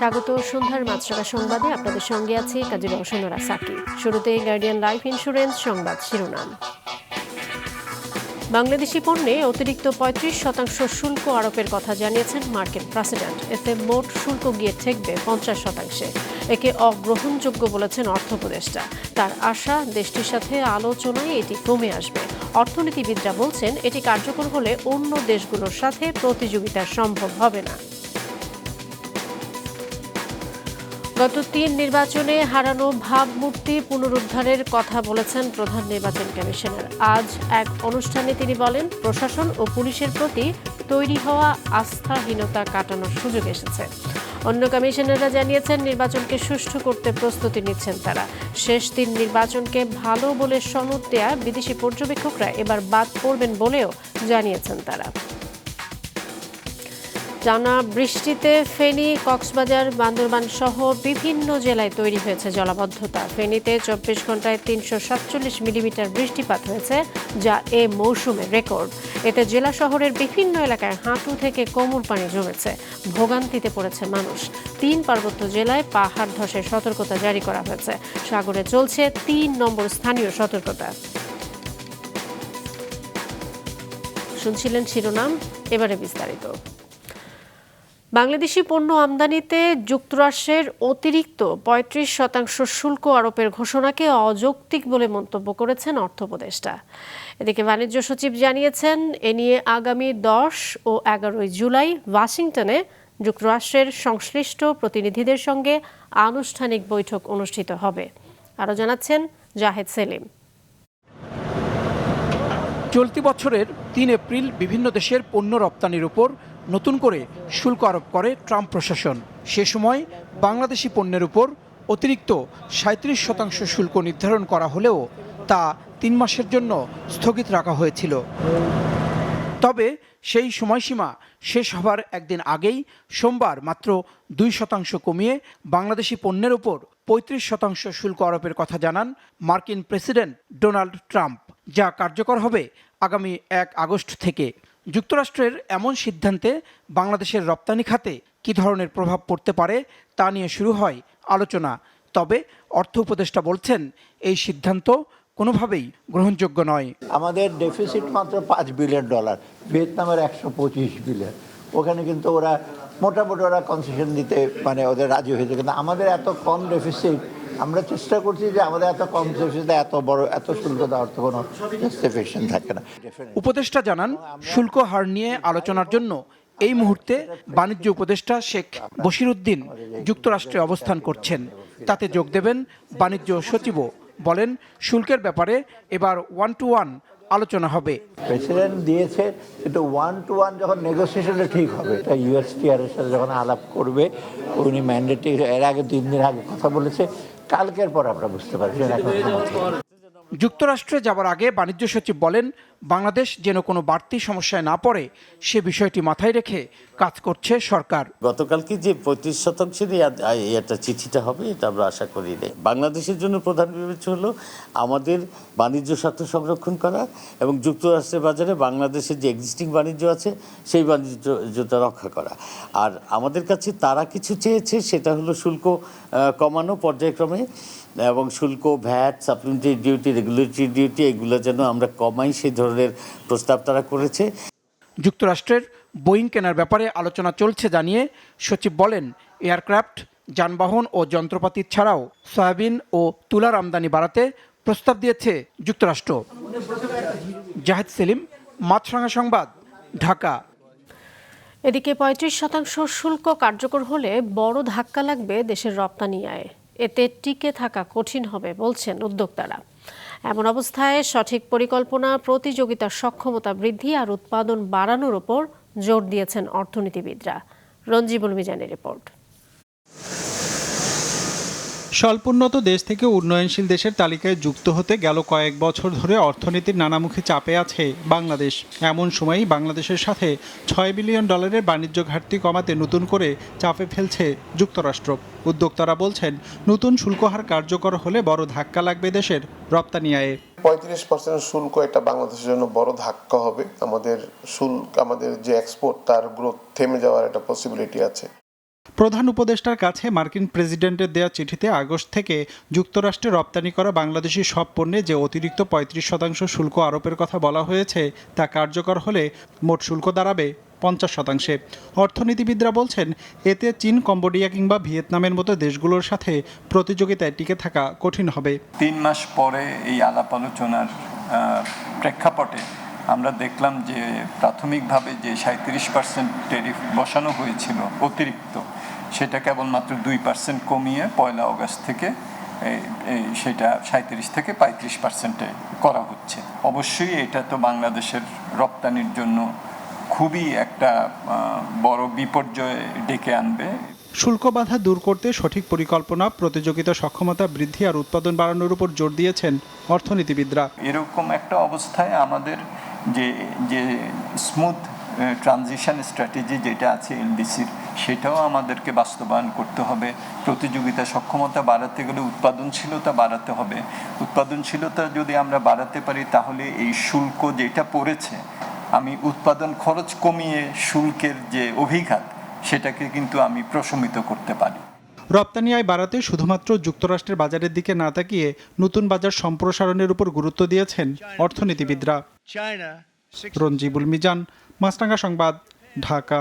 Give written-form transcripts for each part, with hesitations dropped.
স্বাগত সন্ধ্যার মাছরাঙা সংবাদে আপনাদের সঙ্গে আছি কাজী রওশনরা সাকি। শুরুতে গার্ডিয়ান লাইফ ইন্স্যুরেন্স সংবাদ শিরোনাম। বাংলাদেশি পণ্যে অতিরিক্ত ৩৫% শুল্ক আরোপের কথা জানিয়েছেন মার্কিন প্রেসিডেন্ট। এতে মোট শুল্ক গিয়ে ঠেকবে ৫০%। একে অগ্রহণযোগ্য বলেছেন অর্থ উপদেষ্টা। তার আশা দেশটির সাথে আলোচনায় এটি কমে আসবে। অর্থনীতিবিদরা বলছেন এটি কার্যকর হলে অন্য দেশগুলোর সাথে প্রতিযোগিতা সম্ভব হবে না। গত ৩ নির্বাচনে হারানো ভাবমূর্তি পুনরুদ্ধারের কথা বলেছেন প্রধান নির্বাচন কমিশনার। আজ এক অনুষ্ঠানে তিনি বলেন, প্রশাসন ও পুলিশের প্রতি তৈরি হওয়া আস্থাহীনতা কাটানোর সুযোগ এসেছে। অন্য কমিশনাররা জানিয়েছেন নির্বাচনকে সুষ্ঠু করতে প্রস্তুতি নিচ্ছেন তারা। শেষ ৩ নির্বাচনকে ভালো বলে সনদ দেয়া বিদেশি পর্যবেক্ষকরা এবার বাদ পড়বেন বলেও জানিয়েছেন তারা। টানা বৃষ্টিতে ফেনী, কক্সবাজার, বান্দরবান সহ বিভিন্ন জেলায় তৈরি হয়েছে জলাবদ্ধতা। ফেনীতে ২৪ ঘন্টায় ৩৪৭ মিলিমিটার বৃষ্টিপাত হয়েছে, যা এ মৌসুমের রেকর্ড। এতে জেলা শহরের বিভিন্ন এলাকায় হাঁটু থেকে কোমর পানি জমেছে। ভোগান্তিতে পড়েছে মানুষ। ৩ পার্বত্য জেলায় পাহাড় ধসের সতর্কতা জারি করা হয়েছে। সাগরে চলছে ৩ নম্বর স্থানীয় সতর্কতা। শুনছিলেন শিরোনাম, এবারে বিস্তারিত। বাংলাদেশি পণ্য আমদানিতে যুক্তরাষ্ট্রের অতিরিক্ত ৩৫% শুল্ক আরোপের ঘোষণাকে অযৌক্তিক বলে মন্তব্য করেছেন অর্থ উপদেষ্টা। এদিকে বাণিজ্য সচিব জানিয়েছেন, এ নিয়ে আগামী ১০ ও ১১ জুলাই ওয়াশিংটনে যুক্তরাষ্ট্রের সংশ্লিষ্ট প্রতিনিধিদের সঙ্গে আনুষ্ঠানিক বৈঠক অনুষ্ঠিত হবে। আরও জানাচ্ছেন জাহেদ সেলিম। চলতি বছরের ৩ এপ্রিল বিভিন্ন দেশের পণ্য রপ্তানির উপর নতুন করে শুল্ক আরোপ করে ট্রাম্প প্রশাসন। সে সময় বাংলাদেশি পণ্যের উপর অতিরিক্ত ৩৭% শুল্ক নির্ধারণ করা হলেও তা ৩ মাসের জন্য স্থগিত রাখা হয়েছিল। তবে সেই সময়সীমা শেষ হবার একদিন আগেই সোমবার মাত্র ২% কমিয়ে বাংলাদেশি পণ্যের উপর ৩৫% শুল্ক আরোপের কথা জানান মার্কিন প্রেসিডেন্ট ডোনাল্ড ট্রাম্প, যা কার্যকর হবে আগামী ১ আগস্ট থেকে। যুক্তরাষ্ট্রের এমন সিদ্ধান্তে বাংলাদেশের রপ্তানি খাতে কী ধরনের প্রভাব পড়তে পারে তা নিয়ে শুরু হয় আলোচনা। তবে অর্থ উপদেষ্টা বলছেন, এই সিদ্ধান্ত কোনোভাবেই গ্রহণযোগ্য নয়। আমাদের ডেফিসিট মাত্র $5 বিলিয়ন, ভিয়েতনামের ১২৫ বিলিয়ন। ওখানে কিন্তু ওরা মোটামুটি কনসেশন দিতে ওদের রাজি হয়েছে, কিন্তু আমাদের এত কম ডেফিসিট। আমরা চেষ্টা করছি যে আমাদের এত কম ডেফিসিটে এত শুল্ক দেওয়ার তো কোনো জাস্টিফিকেশন থাকে না। উপদেষ্টা জানান, শুল্ক হার নিয়ে আলোচনার জন্য এই মুহূর্তে বাণিজ্য উপদেষ্টা শেখ বশিরউদ্দিন যুক্তরাষ্ট্রে অবস্থান করছেন। তাতে যোগ দেবেন বাণিজ্য সচিবও। বলেন, শুল্কের ব্যাপারে এবার 1-to-1 আলোচনা হবে। প্রেসিডেন্ট দিয়েছে, কিন্তু 1-to-1 যখন নেগোসিয়েশনে ঠিক হবে, এটা ইউএসটিআর এর সাথে যখন আলাপ করবে, উনি ম্যান্ডেটে এর আগে 3 দিন আগে কথা বলেছে, কালকের পর আমরা বুঝতে পারছি। যুক্তরাষ্ট্রে যাবার আগে বাণিজ্য সচিব বলেন, বাংলাদেশ যেন কোনো বাড়তি সমস্যায় না পড়ে সে বিষয়টি মাথায় রেখে কাজ করছে সরকার। গতকালকে যে ৩৫% একটা চিঠিটা হবে, এটা আমরা আশা করি না। বাংলাদেশের জন্য প্রধান বিবেচ্য হলো আমাদের বাণিজ্য স্বার্থ সংরক্ষণ করা এবং যুক্তরাষ্ট্রের বাজারে বাংলাদেশের যে এক্সিস্টিং বাণিজ্য আছে সেই বাণিজ্যটা রক্ষা করা। আর আমাদের কাছে তারা কিছু চেয়েছে, সেটা হলো শুল্ক কমানো পর্যায়ক্রমে, এবং শুল্ক, VAT, supplementary duty, regulatory duty, এগুলো যেন আমরা কমাই, সেই ধরনের প্রস্তাব তারা করেছে। যুক্তরাষ্ট্রের বোয়িং কেনার ব্যাপারে আলোচনা চলছে জানিয়ে সচিব বলেন, এয়ারক্রাফট, যানবাহন ও যন্ত্রপাতি ছাড়াও সয়াবিন ও তুলার আমদানি বাড়াতে প্রস্তাব দিয়েছে যুক্তরাষ্ট্র। জাহেদ সেলিম, মাছরাঙা সংবাদ, ঢাকা। এদিকে ৩৫% শুল্ক কার্যকর হলে বড় ধাক্কা লাগবে দেশের রপ্তানি আয়ে। এতে টিকে থাকা কঠিন হবে বলছেন উদ্যোক্তারা। এমন অবস্থায় সঠিক পরিকল্পনা, প্রতিযোগিতার সক্ষমতা বৃদ্ধি আর উৎপাদন বাড়ানোর উপর জোর দিয়েছেন অর্থনীতিবিদরা। রঞ্জিবুল মিজানের রিপোর্ট। স্বল্পোন্নত দেশ থেকে উন্নয়নশীল দেশের তালিকায় যুক্ত হতে গেল কয়েক বছর ধরে অর্থনীতির নানামুখী চাপে আছে বাংলাদেশ। এমন সময়ই বাংলাদেশের সাথে $6 বিলিয়ন বাণিজ্য ঘাটতি কমাতে নতুন করে চাপে ফেলছে যুক্তরাষ্ট্র। উদ্যোক্তারা বলছেন, নতুন শুল্ক হার কার্যকর হলে বড় ধাক্কা লাগবে দেশের রপ্তানি আয়ে। ৩৫% শুল্ক, এটা বাংলাদেশের জন্য বড় ধাক্কা হবে। আমাদের যে এক্সপোর্ট, তার গ্রোথ থেমে যাওয়ার একটা পসিবিলিটি আছে। প্রধান উপদেষ্টার কাছে মার্কিন প্রেসিডেন্টের দেয়া চিঠিতে আগস্ট থেকে যুক্তরাষ্ট্রে রপ্তানি করা বাংলাদেশি সব পণ্যে যে অতিরিক্ত ৩৫% শুল্ক আরোপের কথা বলা হয়েছে তা কার্যকর হলে মোট শুল্ক দাঁড়াবে ৫০%। অর্থনীতিবিদরা বলছেন এতে চীন, কম্বোডিয়া কিংবা ভিয়েতনামের মতো দেশগুলোর সাথে প্রতিযোগিতায় টিকে থাকা কঠিন হবে। ৩ মাস পরে এই আলাপ আলোচনার প্রেক্ষাপটে আমরা দেখলাম যে প্রাথমিকভাবে যে ৩৭% ট্যারিফ বসানো হয়েছিল অতিরিক্ত, সেটা কেবলমাত্র 2% কমিয়ে ১ আগস্ট থেকে সেটা ৩৭ থেকে ৩৫%-এ করা হচ্ছে। অবশ্যই এটা তো বাংলাদেশের রপ্তানির জন্য খুবই একটা বড় বিপর্যয় ডেকে আনবে। শুল্ক বাধা দূর করতে সঠিক পরিকল্পনা, প্রতিযোগিতা সক্ষমতা বৃদ্ধি আর উৎপাদন বাড়ানোর উপর জোর দিয়েছেন অর্থনীতিবিদরা। এরকম একটা অবস্থায় আমাদের যে স্মুথ ট্রানজিশন স্ট্র্যাটেজি যেটা আছে এলডিসির, সেটাও আমাদেরকে বাস্তবায়ন করতে হবে। প্রতিযোগিতা সক্ষমতা বাড়াতে গেলে উৎপাদনশীলতা বাড়াতে হবে। উৎপাদনশীলতা যদি আমরা বাড়াতে পারি তাহলে এই শুল্ক যেটা পড়েছে, আমি উৎপাদন খরচ কমিয়ে শুল্কের যে অভিঘাত সেটাকে কিন্তু আমি প্রশমিত করতে পারি। রপ্তানি আয় বাড়াতে শুধুমাত্র যুক্তরাষ্ট্রের বাজারের দিকে না তাকিয়ে নতুন বাজার সম্প্রসারণের উপর গুরুত্ব দিয়েছেন অর্থনীতিবিদরা। রঞ্জিবুল মিজান, মাছরাঙা সংবাদ, ঢাকা।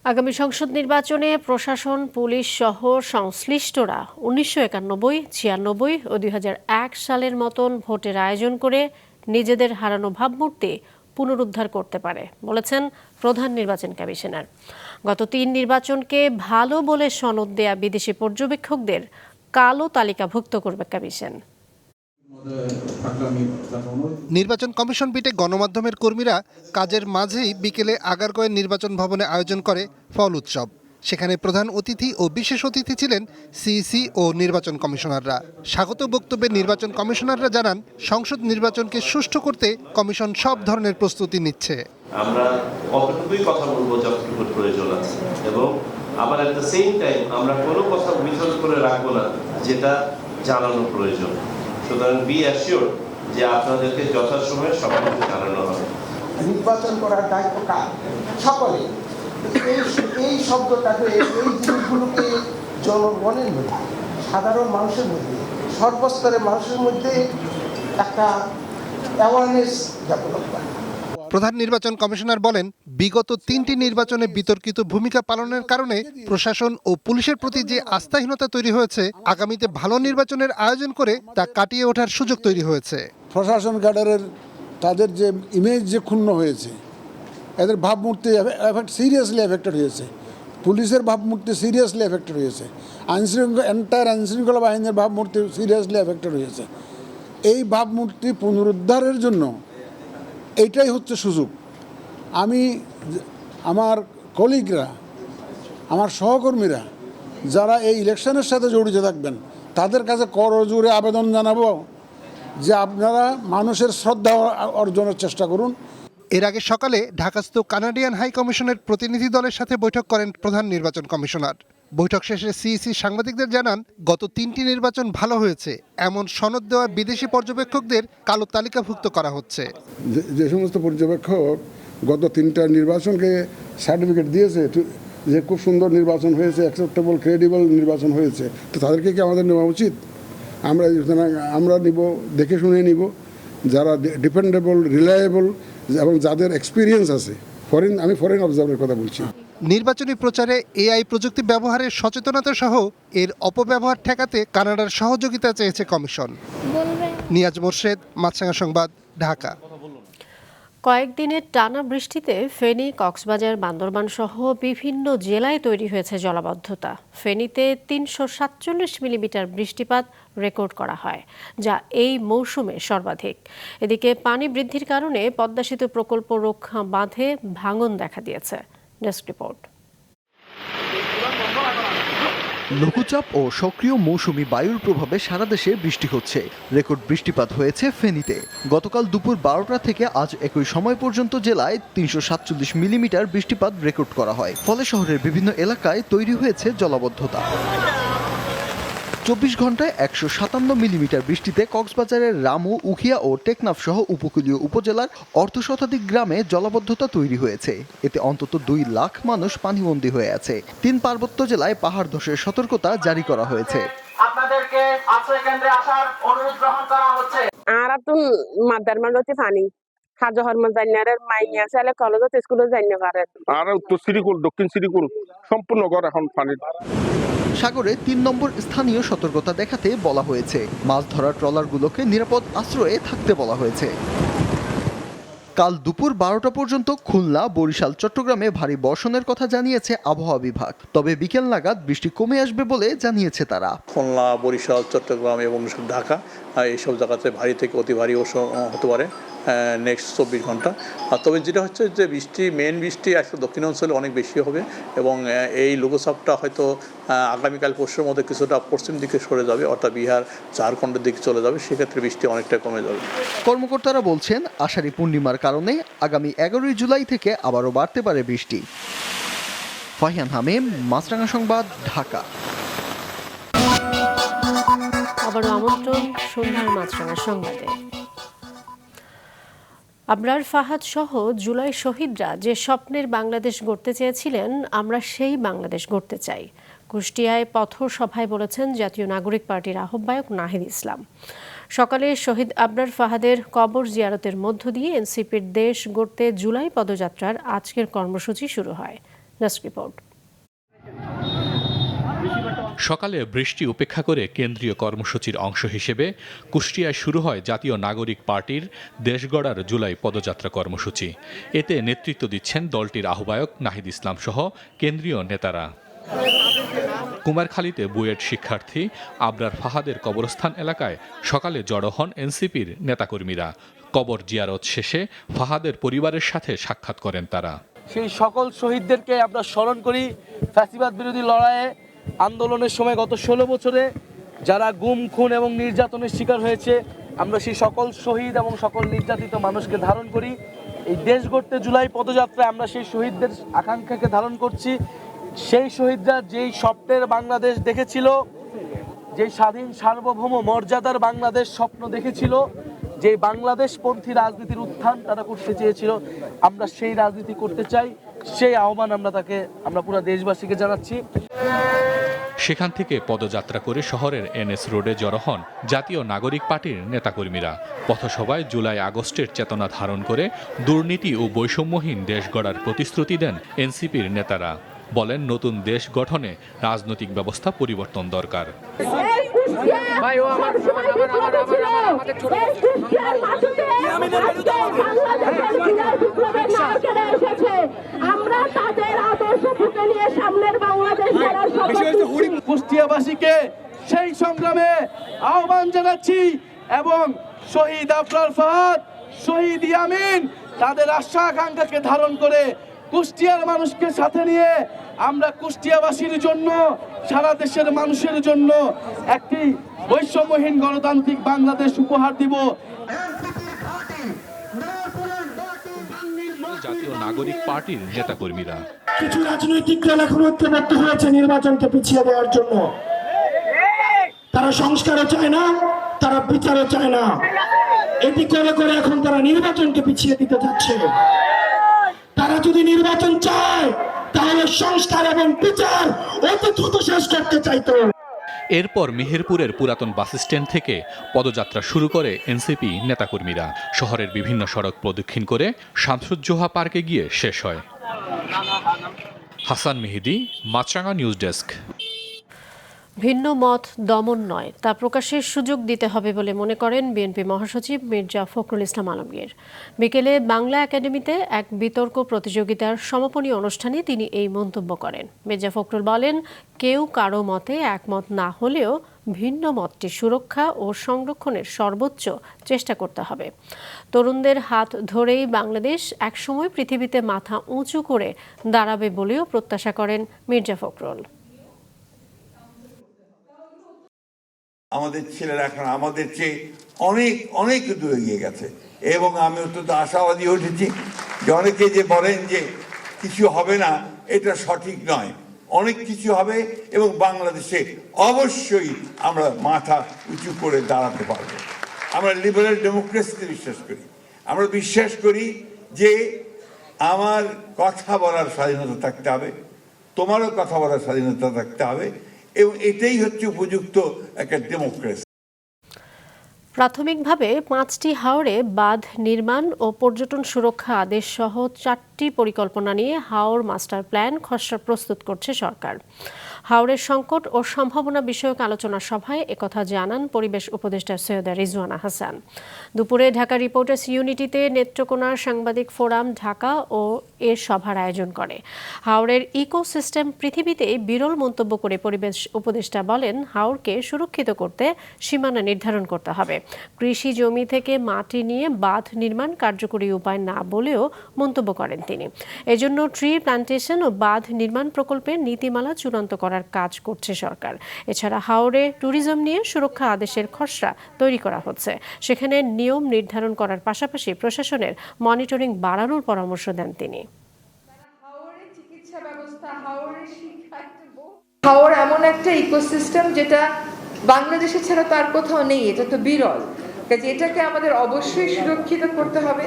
আগামী সংসদ নির্বাচনে প্রশাসন, পুলিশ সহ সংশ্লিষ্টরা ১৯৯১, ৯৬ ও ২০০১ সালের মতন ভোটের আয়োজন করে নিজেদের হারানো ভাবমূর্তি পুনরুদ্ধার করতে পারে বলেছেন প্রধান নির্বাচন কমিশনার। গত ৩ নির্বাচনকে ভালো বলে সনদ দেয়া বিদেশি পর্যবেক্ষকদের কালো তালিকাভুক্ত করবে কমিশন। নির্বাচন কমিশন পিটে গণমাধ্যমের কর্মীরা কাজের মাঝেই বিকেলে আগারগাঁওয়ের নির্বাচন ভবনে আয়োজন করে ফল উৎসব। সেখানে প্রধান অতিথি ও বিশেষ অতিথি ছিলেন সিইসি ও নির্বাচন কমিশনাররা। স্বাগত বক্তব্যে নির্বাচন কমিশনাররা জানান, সংসদ নির্বাচনকে সুষ্ঠু করতে কমিশন সব ধরনের প্রস্তুতি নিচ্ছে। আমরা অতটুকুই কথা বলবো যতটুকু প্রয়োজন আছে, এবং আবার এট দ্য সেম টাইম আমরা কোনো কথা মিথল করে রাখবো না যেটা জানানো প্রয়োজন। সুতরাং বি অ্যাসিওর যে আপনাদেরকে যথাসময়ে সব কিছু জানানো হবে। নির্বাচন করার দায়িত্ব কার? সকলে। এই শব্দটাকে, এই জিনিসগুলোকে জনগণের মধ্যে, সাধারণ মানুষের মধ্যে, সর্বস্তরের মানুষের মধ্যে একটা অ্যাওয়ারনেস ডেভেলপ করে। প্রধান নির্বাচন কমিশনার বলেন, বিগত 3টি নির্বাচনে বিতর্কিত ভূমিকা পালনের কারণে প্রশাসন ও পুলিশের প্রতি যে আস্থাহীনতা তৈরি হয়েছে, আগামীতে ভালো নির্বাচনের আয়োজন করে তা কাটিয়ে ওঠার সুযোগ তৈরি হয়েছে। প্রশাসন ক্যাডারের তাদের যে ইমেজ যে ক্ষুণ্ণ হয়েছে, এদের ভাবমূর্তি সিরিয়াসলি এফেক্টেড হয়েছে। পুলিশের ভাবমূর্তি সিরিয়াসলি এফেক্টেড হয়েছে। আইনশৃঙ্খলা বাহিনীর ভাবমূর্তি সিরিয়াসলি এফেক্টেড হয়েছে। এই ভাবমূর্তি পুনরুদ্ধারের জন্য এইটাই হচ্ছে সুযোগ। আমি আমার কলিগরা, আমার সহকর্মীরা যারা এই ইলেকশনের সাথে জড়িত থাকবেন, তাদের কাছে করজোড়ে আবেদন জানাবো যে আপনারা মানুষের শ্রদ্ধা অর্জনের চেষ্টা করুন। এর আগে সকালে ঢাকাস্থ কানাডিয়ান হাই কমিশনের প্রতিনিধি দলের সাথে বৈঠক করেন প্রধান নির্বাচন কমিশনার। বৈঠক শেষে সিইসি সাংবাদিকদের জানান, গত 3টি নির্বাচন ভালো হয়েছে এমন সনদ দেওয়া বিদেশি পর্যবেক্ষকদের কালো তালিকাভুক্ত করা হচ্ছে। যে সমস্ত পর্যবেক্ষক গত 3টা নির্বাচনকে সার্টিফিকেট দিয়েছে যে খুব সুন্দর নির্বাচন হয়েছে, অ্যাকসেপ্টেবল, ক্রেডিবল নির্বাচন হয়েছে, তো তাদেরকে কি আমাদের নেওয়া উচিত? আমরা নিব, দেখে শুনে নিব যারা ডিপেন্ডেবল, রিলায়েবল এবং যাদের এক্সপিরিয়েন্স আছে। আমি ফরেন অবজারভারের কথা বলছি। নির্বাচনী প্রচারে এআই প্রযুক্তি ব্যবহারের সচেতনতা সহ এর অপব্যবহার ঠেকাতে কানাডার সহযোগিতা চেয়েছে কমিশন। নিয়াজ মোর্শেদ, মাছরাঙা সংবাদ, ঢাকা। কয়েকদিনের টানা বৃষ্টিতে ফেনী, কক্সবাজার, বান্দরবান সহ বিভিন্ন জেলায় তৈরি হয়েছে জলাবদ্ধতা। ফেনীতে ৩৪৭ মিলিমিটার বৃষ্টিপাত রেকর্ড করা হয়, যা এই মৌসুমে সর্বাধিক। এদিকে পানি বৃদ্ধির কারণে পদ্মা সেতু প্রকল্প রক্ষা বাঁধে ভাঙন দেখা দিয়েছে। Desk report. লঘুচাপ ও সক্রিয় মৌসুমী বায়ুর প্রভাবে সারা দেশে বৃষ্টি হচ্ছে। রেকর্ড বৃষ্টিপাত হয়েছে ফেনীতে। গতকাল দুপুর 12টা থেকে আজ একই সময় পর্যন্ত জেলায় ৩৪৭ মিলিমিটার বৃষ্টিপাত রেকর্ড করা হয়। ফলে শহরের বিভিন্ন এলাকায় তৈরি হয়েছে জলাবদ্ধতা। 24 ঘন্টায় 157 মিলিমিটার বৃষ্টিতে কক্সবাজারের রামু, উখিয়া ও টেকনাফ সহ উপকূলীয় উপজেলার অর্ধশতাধিক গ্রামে জলাবদ্ধতা তৈরি হয়েছে। এতে অন্তত 2 লাখ মানুষ পানিবন্দী হয়ে আছে। 3 পার্বত্য জেলায় পাহাড় ধসের সতর্কতা জারি করা হয়েছে। আপনাদেরকে আশ্রয় কেন্দ্রে আসার অনুরোধ গ্রহণ করা হচ্ছে। আর তো মাদার মানতে পানি খাজা হরমন জান্নারের মাইয়া ছেলে কলেজে স্কুলে জান্না পারে। আর উত্তর শ্রীকুল, দক্ষিণ শ্রীকুল সম্পূর্ণ ঘর এখন পানির। সাগরে 3 নম্বর স্থানীয় সতর্কতা দেখাতে বলা হয়েছে। মাছ ধরার ট্রলারগুলোকে নিরাপদ আশ্রয়ে থাকতে বলা হয়েছে। কাল দুপুর 12টা পর্যন্ত খুলনা, বরিশাল, চট্টগ্রামে ভারী বর্ষণের কথা জানিয়েছে আবহাওয়া বিভাগ। তবে বিকেল নাগাদ বৃষ্টি কমে আসবে বলে জানিয়েছে তারা। খুলনা, বরিশাল, চট্টগ্রাম এবং ঢাকা এইসব জায়গাতে ভারী থেকে অতি ভারী হতে পারে নেক্সট 24 ঘন্টা। তবে যেটা হচ্ছে যে মেন বৃষ্টি আসলে দক্ষিণ অঞ্চলে অনেক বেশি হবে এবং এই লঘুচাপটা হয়তো আগামীকাল পরশুর মধ্যে কিছুটা পশ্চিম দিকে সরে যাবে, অর্থাৎ বিহার, ঝাড়খণ্ডের দিকে চলে যাবে। সেক্ষেত্রে বৃষ্টি অনেকটা কমে যাবে। কর্মকর্তারা বলছেন আষাঢ়ী পূর্ণিমার কারণে আগামী 11 জুলাই থেকে আবারও বাড়তে পারে বৃষ্টি। ফাহিয়ান হামিম, মাছরাঙা সংবাদ, ঢাকা। আবারও আমন্ত্রণ সন্ধ্যার মাছরাঙা সংবাদে। আবরার ফাহাদ সহ জুলাই শহীদরা যে স্বপ্নের বাংলাদেশ গড়তে চেয়েছিলেন, আমরা সেই বাংলাদেশ গড়তে চাই। কুষ্টিয়ায় পথসভায় বলেছেন জাতীয় নাগরিক পার্টির আহ্বায়ক নাহিদ ইসলাম। সকালে শহীদ আবরার ফাহাদের কবর জিয়ারতের মধ্য দিয়ে এনসিপির দেশ গড়তে জুলাই পদযাত্রার আজকের কর্মসূচি শুরু হয়। Desk report. সকালে বৃষ্টি উপেক্ষা করে কেন্দ্রীয় কর্মসূচির অংশ হিসেবে কুষ্টিয়ায় শুরু হয় জাতীয় নাগরিক পার্টির দেশ গড়ার জুলাই পদযাত্রা কর্মসূচি। এতে নেতৃত্ব দিচ্ছেন দলটির আহ্বায়ক নাহিদ ইসলাম সহ কেন্দ্রীয় নেতারা। কুমারখালীতে বুয়েট শিক্ষার্থী আবরার ফাহাদের কবরস্থান এলাকায় সকালে জড়ো হন এনসিপির নেতাকর্মীরা। কবর জিয়ারত শেষে ফাহাদের পরিবারের সাথে সাক্ষাৎ করেন তারা। সেই সকল শহীদদেরকে আমরা স্মরণ করি। ফ্যাসিবাদ বিরোধী লড়াইয়ে আন্দোলনের সময় গত 16 বছরে যারা গুম, খুন এবং নির্যাতনের শিকার হয়েছে, আমরা সেই সকল শহীদ এবং সকল নির্যাতিত মানুষকে ধারণ করি। এই দেশ গড়তে জুলাই পদযাত্রায় আমরা সেই শহীদদের আকাঙ্ক্ষাকে ধারণ করছি। সেই শহীদরা যেই স্বপ্নের বাংলাদেশ দেখেছিল, যেই স্বাধীন সার্বভৌম মর্যাদার বাংলাদেশ স্বপ্ন দেখেছিল, যে বাংলাদেশপন্থী রাজনীতির উত্থান তারা করতে চেয়েছিল, আমরা সেই রাজনীতি করতে চাই। সেই আহ্বান আমরা পুরো দেশবাসীকে জানাচ্ছি। সেখান থেকে পদযাত্রা করে শহরের এনএস রোডে জড়ো হন জাতীয় নাগরিক পার্টির নেতাকর্মীরা। পথসভায় জুলাই আগস্টের চেতনা ধারণ করে দুর্নীতি ও বৈষম্যহীন দেশ গড়ার প্রতিশ্রুতি দেন এনসিপির নেতারা। বলেন নতুন দেশ গঠনে রাজনৈতিক ব্যবস্থা পরিবর্তন দরকার। কুষ্টিয়াবাসীকে সেই সংগ্রামে আহ্বান জানাচ্ছি এবং শহীদ আবরার ফাহাদ, শহীদ ইয়ামিন তাদের আশা আকাঙ্ক্ষাকে ধারণ করে কুষ্টিয়ার মানুষকে সাথে নিয়ে আমরা কুষ্টিয়াবাসীর জন্য, সারা দেশের মানুষের জন্য একটি বৈষম্যহীন গণতান্ত্রিক বাংলাদেশ উপহার দিব। জাতীয় নাগরিক পার্টির নেতাকর্মীরা কিছু রাজনৈতিক দল এখন ঐক্যবদ্ধ হয়েছে নির্বাচনকে পিছিয়ে দেওয়ার জন্য। তারা সংস্কারও চায় না, তারা বিচারও চায় না। এটি করে করে এখন তারা নির্বাচনকে পিছিয়ে দিতে যাচ্ছে। তারা যদি নির্বাচন চায় তাহলে সংস্কার এবং বিচার অতি দ্রুত শেষ করতে চাইতো। এরপর মেহেরপুরের পুরাতন বাস স্ট্যান্ড থেকে পদযাত্রা শুরু করে এনসিপি নেতাকর্মীরা। শহরের বিভিন্ন সড়ক প্রদক্ষিণ করে শামসুজ্জোহা পার্কে গিয়ে শেষ হয়। হাসান মেহেদি, মাছরাঙা নিউজ ডেস্ক। ভিন্ন মত দমন নয়, তা প্রকাশের সুযোগ দিতে হবে বলে মনে করেন বিএনপি মহাসচিব মির্জা ফখরুল ইসলাম আলমগীর। বিকেলে বাংলা একাডেমিতে এক বিতর্ক প্রতিযোগিতার সমাপনী অনুষ্ঠানে তিনি এই মন্তব্য করেন। মির্জা ফখরুল বলেন, কেউ কারো মতে একমত না হলেও ভিন্ন মতটি সুরক্ষা ও সংরক্ষণের সর্বোচ্চ চেষ্টা করতে হবে। তরুণদের হাত ধরেই বাংলাদেশ একসময় পৃথিবীতে মাথা উঁচু করে দাঁড়াবে বলেও প্রত্যাশা করেন মির্জা ফখরুল। আমাদের ছেলেরা এখন আমাদের চেয়ে অনেক অনেক দূরে এগিয়ে গেছে এবং আমি অত্যন্ত আশাবাদী উঠেছি যে অনেকে যে বলেন যে কিছু হবে না, এটা সঠিক নয়। অনেক কিছু হবে এবং বাংলাদেশে অবশ্যই আমরা মাথা উঁচু করে দাঁড়াতে পারবো। আমরা লিবারেল ডেমোক্রেসিতে বিশ্বাস করি। আমরা বিশ্বাস করি যে আমার কথা বলার স্বাধীনতা থাকতে হবে, তোমারও কথা বলার স্বাধীনতা থাকতে হবে, এবং এটাই হচ্ছে উপযুক্ত একটা ডেমোক্রেসি। প্রাথমিকভাবে 5টি হাওরে বাঁধ নির্মাণ ও পর্যটন সুরক্ষা আদেশ সহ 4টি পরিকল্পনা নিয়ে হাওর মাস্টার প্ল্যান খসড়া প্রস্তুত করছে সরকার। হাওরের সংকট ও সম্ভাবনা বিষয়ক আলোচনা সভায় একথা জানান পরিবেশ উপদেষ্টা সৈয়দা রিজওয়ানা হাসান। দুপুরে ঢাকা রিপোর্টার্স ইউনিটিতে নেত্রকোনার সাংবাদিক ফোরাম ঢাকা ও এর সভার আয়োজন করে। হাওরের ইকোসিস্টেম পৃথিবীতে বিরল মন্তব্য করে পরিবেশ উপদেষ্টা বলেন, হাওরকে সুরক্ষিত করতে সীমানা নির্ধারণ করতে হবে। কৃষি জমি থেকে মাটি নিয়ে বাঁধ নির্মাণ কার্যকরী উপায় না বলেও মন্তব্য করেন তিনি। এজন্য ট্রি প্ল্যান্টেশন ও বাঁধ নির্মাণ প্রকল্পের নীতিমালা চূড়ান্ত করার কাজ করছে সরকার। এছাড়া হাওরে ট্যুরিজম নিয়ে সুরক্ষা আদেশের খসড়া তৈরি করা হচ্ছে। সেখানে নিয়ম নির্ধারণ করার পাশাপাশি প্রশাসনের মনিটরিং বাড়ানোর পরামর্শ দেন তিনি। হাওর এমন একটা ইকোসিস্টেম যেটা বাংলাদেশে ছাড়া তার কোথাও নেই, এটা তো বিরল। কাজে এটাকে আমাদের অবশ্যই সুরক্ষিত করতে হবে।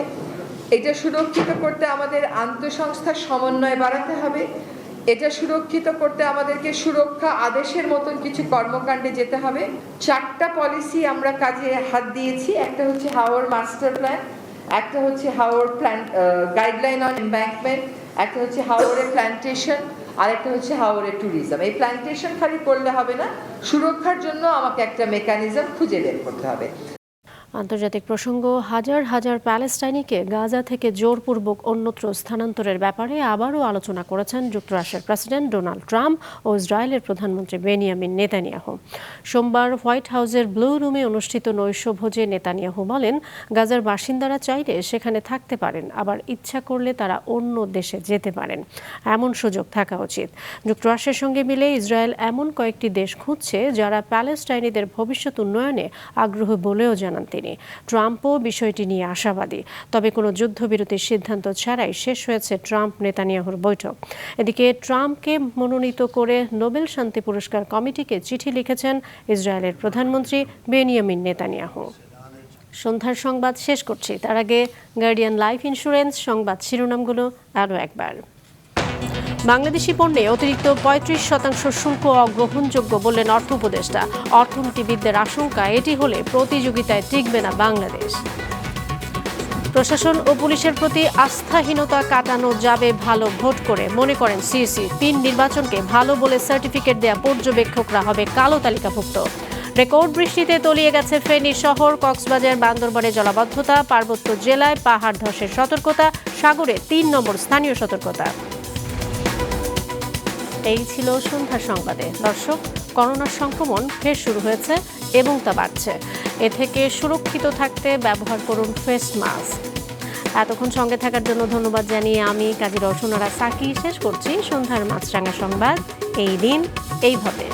এটা সুরক্ষিত করতে আমাদের আন্তঃসংস্থার সমন্বয় বাড়াতে হবে। এটা সুরক্ষিত করতে আমাদেরকে সুরক্ষা আদেশের মতন কিছু কর্মকাণ্ডে যেতে হবে। 4টা পলিসি আমরা কাজে হাত দিয়েছি। একটা হচ্ছে হাওর মাস্টার প্ল্যান, একটা হচ্ছে হাওর গাইডলাইন অন এমব্যাঙ্কমেন্ট, একটা হচ্ছে হাওরে প্ল্যান্টেশন, আর একটা হচ্ছে হাওরে ট্যুরিজম। এই প্ল্যান্টেশন খালি করলে হবে না, সুরক্ষার জন্য আমাকে একটা মেকানিজম খুঁজে বের করতে হবে। আন্তর্জাতিক প্রসঙ্গ, হাজার হাজার প্যালেস্টাইনিকে গাজা থেকে জোরপূর্বক অন্যত্র স্থানান্তরের ব্যাপারে আবারও আলোচনা করেছেন যুক্তরাষ্ট্রের প্রেসিডেন্ট ডোনাল্ড ট্রাম্প ও ইসরায়েলের প্রধানমন্ত্রী বেনিয়ামিন নেতানিয়াহু। সোমবার হোয়াইট হাউসের ব্লু রুমে অনুষ্ঠিত নৈশভোজে নেতানিয়াহু বলেন, গাজার বাসিন্দারা চাইলে সেখানে থাকতে পারেন, আবার ইচ্ছা করলে তারা অন্য দেশে যেতে পারেন। এমন সুযোগ থাকা উচিত। যুক্তরাষ্ট্রের সঙ্গে মিলে ইসরায়েল এমন কয়েকটি দেশ খুঁজছে যারা প্যালেস্টাইনিদের ভবিষ্যৎ উন্নয়নে আগ্রহ বলেও জানান তিনি। ট্রাম্পও বিষয়টি নিয়ে আশাবাদী। তবে কোনো যুদ্ধবিরতির সিদ্ধান্ত ছাড়াই শেষ হয়েছে ট্রাম্প নেতানিয়াহুর বৈঠক। এদিকে ট্রাম্পকে মনোনীত করে নোবেল শান্তি পুরস্কার কমিটিকে চিঠি লিখেছেন ইসরায়েলের প্রধানমন্ত্রী বেনিয়ামিন নেতানিয়াহু। সন্ধ্যার সংবাদ শেষ করছি, তার আগে গার্ডিয়ান লাইফ ইন্স্যুরেন্স সংবাদ শিরোনামগুলো আরও একবার। বাংলাদেশি পণ্যে অতিরিক্ত 35% শুল্ক অগ্রহণযোগ্য বললেন অর্থ উপদেষ্টা। অর্থনীতিবিদদের আশঙ্কা, এটি হলে প্রতিযোগিতায় টিকবে না বাংলাদেশ। প্রশাসন ও পুলিশের প্রতি আস্থাহীনতা কাটানো যাবে ভালো ভোট করে, মনে করেন সিইসি। 3 নির্বাচনকে ভালো বলে সার্টিফিকেট দেয়া পর্যবেক্ষকরা হবে কালো তালিকাভুক্ত। রেকর্ড বৃষ্টিতে তলিয়ে গেছে ফেনী শহর, কক্সবাজার বান্দরবানে জলাবদ্ধতা, পার্বত্য জেলায় পাহাড় ধসের সতর্কতা, সাগরে 3 নম্বর স্থানীয় সতর্কতা। এই ছিল সন্ধ্যার সংবাদে। দর্শক, করোনার সংক্রমণ ফের শুরু হয়েছে এবং তা বাড়ছে। এ থেকে সুরক্ষিত থাকতে ব্যবহার করুন ফেস মাস্ক। এতক্ষণ সঙ্গে থাকার জন্য ধন্যবাদ জানিয়ে আমি কাজী রওশন আরা সাকি শেষ করছি সন্ধ্যার মাছরাঙা সংবাদ। এই দিন এইভাবে।